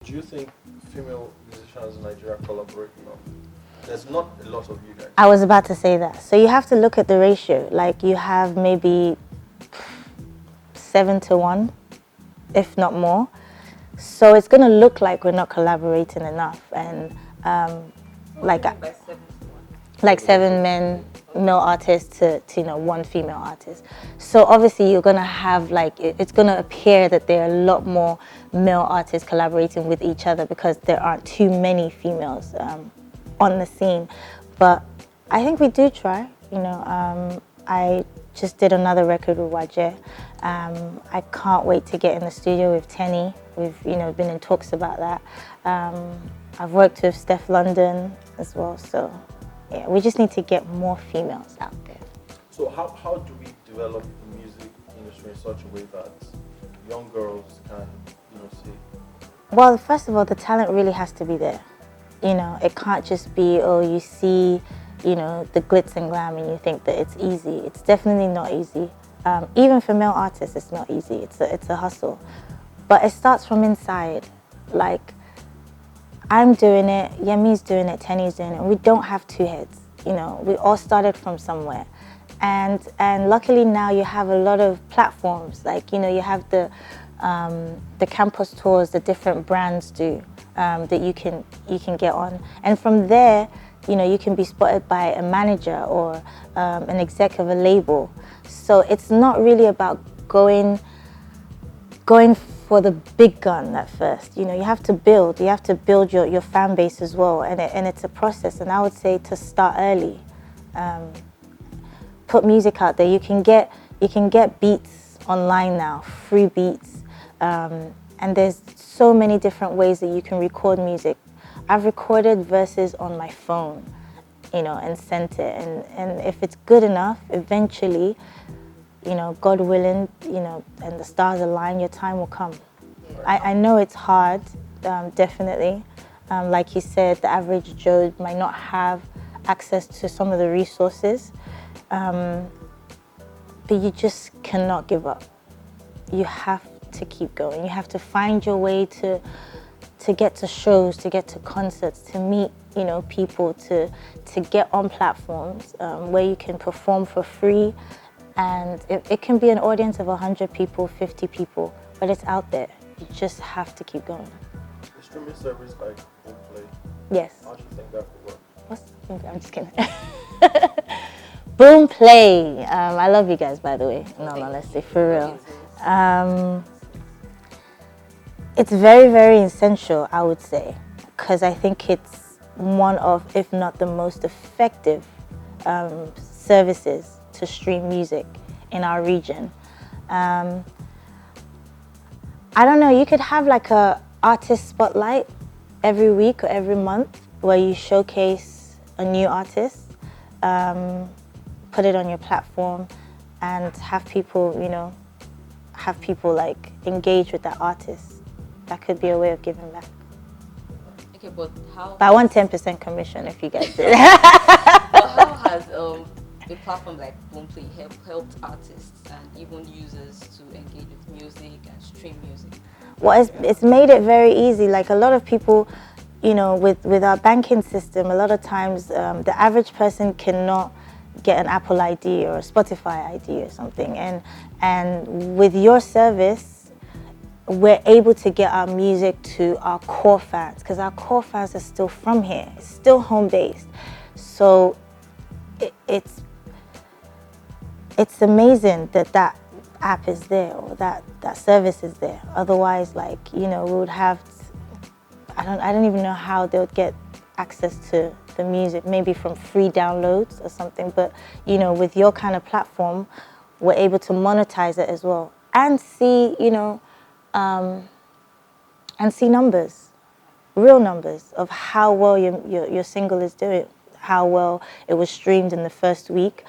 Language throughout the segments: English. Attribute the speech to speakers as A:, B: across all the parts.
A: do you think female musicians in Nigeria collaborate enough? There's not a lot of you guys.
B: I was about to say that. So you have to look at the ratio. Like you have maybe 7 to 1, if not more. So it's going to look like we're not collaborating enough. And like 7 male artists to 1 female artist. So obviously you're going to have it's going to appear that there are a lot more male artists collaborating with each other because there aren't too many females on the scene. But I think we do try. I just did another record with Waje. I can't wait to get in the studio with Tenny. We've been in talks about that. I've worked with Steph London as well. So yeah, we just need to get more females out there.
A: So how do we develop the music industry in such a way that young girls can see?
B: Well, first of all, the talent really has to be there. It can't just be, oh, you see, the glitz and glam and you think that it's easy. It's definitely not easy. Even for male artists, it's not easy. It's a hustle. But it starts from inside. Like, I'm doing it, Yemi's doing it, Tenny's doing it. We don't have 2 heads. We all started from somewhere. And luckily now you have a lot of platforms. Like, you have the campus tours, the different brands do. That you can get on, and from there, you can be spotted by a manager or an exec of a label. So it's not really about going for the big gun at first. You have to build. You have to build your fan base as well, and it's a process. And I would say to start early, put music out there. You can get beats online now, free beats. And there's so many different ways that you can record music. I've recorded verses on my phone, and sent it. And if it's good enough, eventually, God willing, and the stars align, your time will come. I know it's hard, definitely. Like you said, the average Joe might not have access to some of the resources, but you just cannot give up. You have to keep going. You have to find your way to get to shows, to get to concerts, to meet people, to get on platforms where you can perform for free, and it can be an audience of 100 people, 50 people, but it's out there. You just have to keep going.
A: The streaming service like BOOMPLAY.
B: Yes.
A: How do you think that could work?
B: What's BOOMPLAY? I'm just kidding. BOOMPLAY. I love you guys, by the way. No, let's say for real. It's very, very essential, I would say, because I think it's one of, if not the most effective services to stream music in our region. I don't know, you could have like a artist spotlight every week or every month where you showcase a new artist, put it on your platform and have people, like engage with that artist. That could be a way of giving back.
C: Okay, but how?
B: But I want 10% commission if you guys do.
C: But how has a platform like BOOMPLAY helped artists and even users to engage with music and stream music?
B: Well, it's made it very easy. Like a lot of people, with our banking system, a lot of times the average person cannot get an Apple ID or a Spotify ID or something. And with your service, we're able to get our music to our core fans, because our core fans are still from here. It's still home-based. So it's amazing that app is there, or that service is there. Otherwise, we would have, I don't even know how they would get access to the music, maybe from free downloads or something. But, with your kind of platform, we're able to monetize it as well and see, and see numbers, real numbers of how well your single is doing, how well it was streamed in the first week.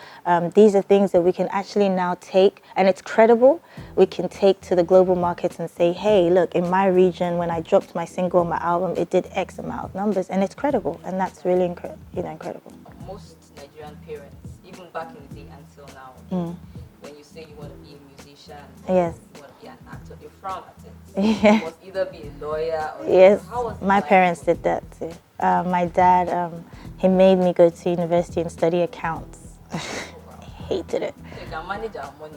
B: These are things that we can actually now take, and it's credible. We can take to the global markets and say, hey, look, in my region, when I dropped my single, my album, it did X amount of numbers, and it's credible, and that's really incredible.
C: Most Nigerian parents, even back in the day until now, when you say you want to be a musician,
B: yes,
C: you want to be an actor, you frown at it.
B: Yeah.
C: You must either be a lawyer or
B: Yes,
C: how was it
B: my
C: like?
B: parents did that too. My dad, he made me go to university and study accounts. Hated it.
C: So you can manage our money.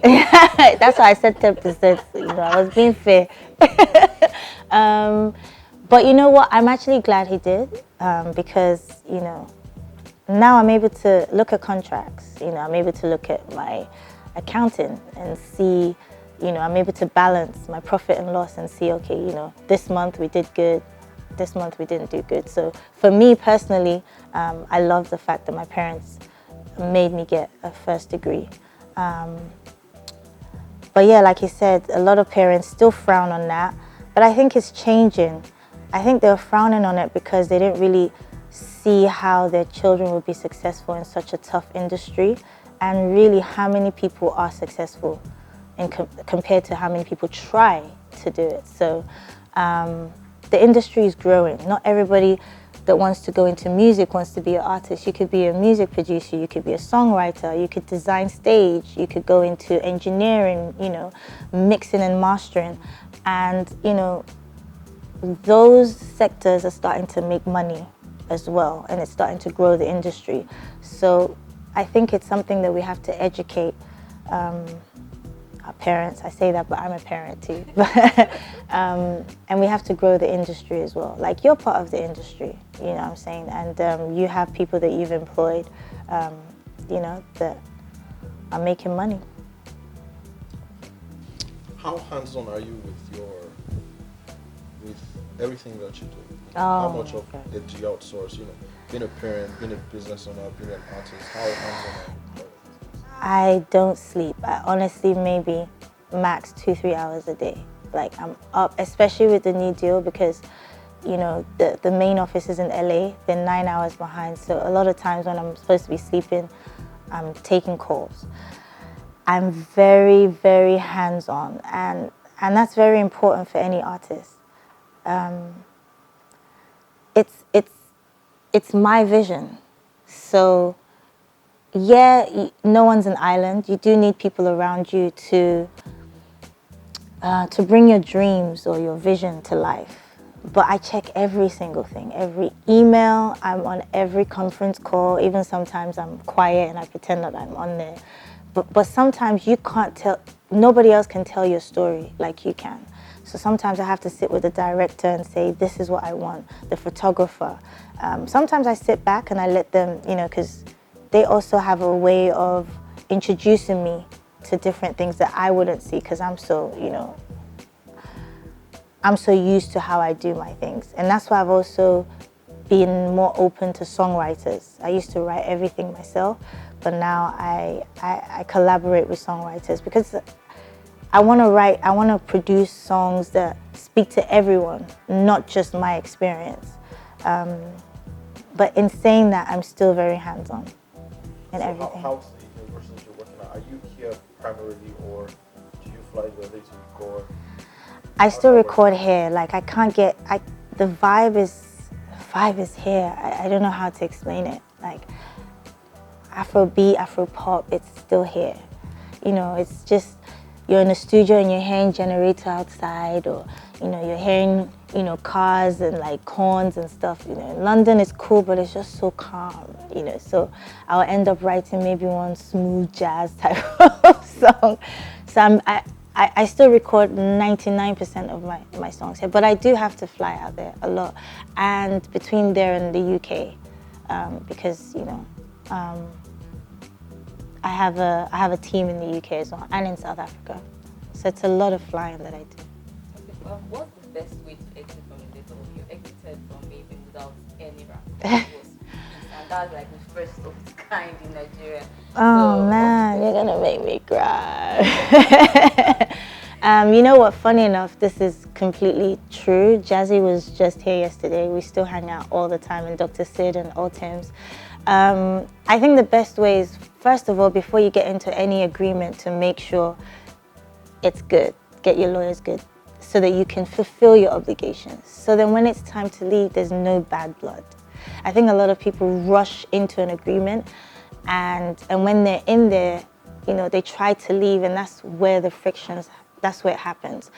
B: That's why I said 10%. You know, I was being fair. But you know what? I'm actually glad he did because, you know, now I'm able to look at contracts. You know, I'm able to look at my accounting and see, you know, I'm able to balance my profit and loss and see, okay, you know, this month we did good, this month we didn't do good. So for me personally, I love the fact that my parents made me get a first degree. But yeah, like you said, a lot of parents still frown on that, but I think it's changing. I think they're frowning on it because they didn't really see how their children would be successful in such a tough industry, and really how many people are successful in compared to how many people try to do it. So the industry is growing. Not everybody that wants to go into music wants to be an artist. You could be a music producer, you could be a songwriter, you could design stage, you could go into engineering, you know, mixing and mastering. And, you know, those sectors are starting to make money as well, and it's starting to grow the industry. So I think it's something that we have to educate our parents. I say that, but I'm a parent too. And we have to grow the industry as well. Like, you're part of the industry, you know what I'm saying? And you have people that you've employed, you know, that are making money.
A: How hands-on are you with everything that you do? How much of it do you outsource? You know, being a parent, being a business owner, being an artist, how hands-on are you?
B: I don't sleep. I honestly maybe max 2-3 hours a day. Like, I'm up, especially with the new deal, because, you know, the main office is in LA. They're 9 hours behind. So a lot of times when I'm supposed to be sleeping, I'm taking calls. I'm very, very hands-on, and that's very important for any artist. It's my vision. So yeah, no one's an island. You do need people around you to bring your dreams or your vision to life. But I check every single thing, every email. I'm on every conference call. Even sometimes I'm quiet and I pretend that I'm on there. But sometimes you can't tell, nobody else can tell your story like you can. So sometimes I have to sit with the director and say, this is what I want, the photographer. Sometimes I sit back and I let them, you know, because they also have a way of introducing me to different things that I wouldn't see, because I'm so, you know, I'm so used to how I do my things. And that's why I've also been more open to songwriters. I used to write everything myself, but now I collaborate with songwriters because I want to produce songs that speak to everyone, not just my experience. But in saying that, I'm still very hands-on in everything.
A: How's the university you're working at? Are you here primarily, or do you fly to LA to record?
B: I still record here. Like, I can't get, the vibe is here. I don't know how to explain it. Like, Afrobeat, Afropop, it's still here. You know, it's just, you're in a studio and you're hearing generator outside, or, you know, you're hearing, you know, cars and like horns and stuff. You know, London is cool, but it's just so calm, you know. So I'll end up writing maybe one smooth jazz type of song. So I still record 99% of my songs here, but I do have to fly out there a lot, and between there and the UK, because, you know, I have a team in the UK as well, and in South Africa. So it's a lot of flying that I do.
C: Okay, what's the best way to exit from a little? You exited from maybe without any rap. It was peace, and that's like the first of its kind in Nigeria.
B: Oh
C: So,
B: man, you're gonna make me cry. You know what, funny enough, this is completely true. Jazzy was just here yesterday. We still hang out all the time in Dr. Sid and Old Tim's. I think the best way is, first of all, before you get into any agreement, to make sure it's good. Get your lawyers good so that you can fulfill your obligations. So then when it's time to leave, there's no bad blood. I think a lot of people rush into an agreement, and when they're in there, you know, they try to leave, and that's where the frictions, that's where it happens.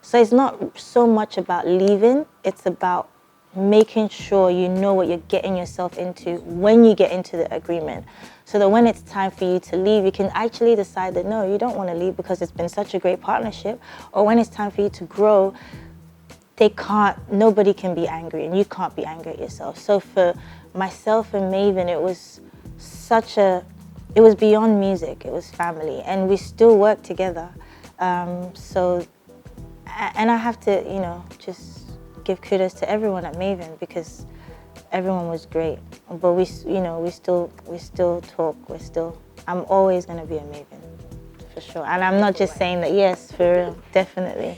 B: So it's not so much about leaving, it's about making sure you know what you're getting yourself into when you get into the agreement. So that when it's time for you to leave, you can actually decide that no, you don't want to leave because it's been such a great partnership. Or when it's time for you to grow, nobody can be angry and you can't be angry at yourself. So for myself and Maven, it was beyond music, it was family, and we still work together. And I have to, just give kudos to everyone at Maven because everyone was great. But we still talk. I'm always gonna be a Maven, for sure. And I'm not just saying that. Yes, for real, definitely.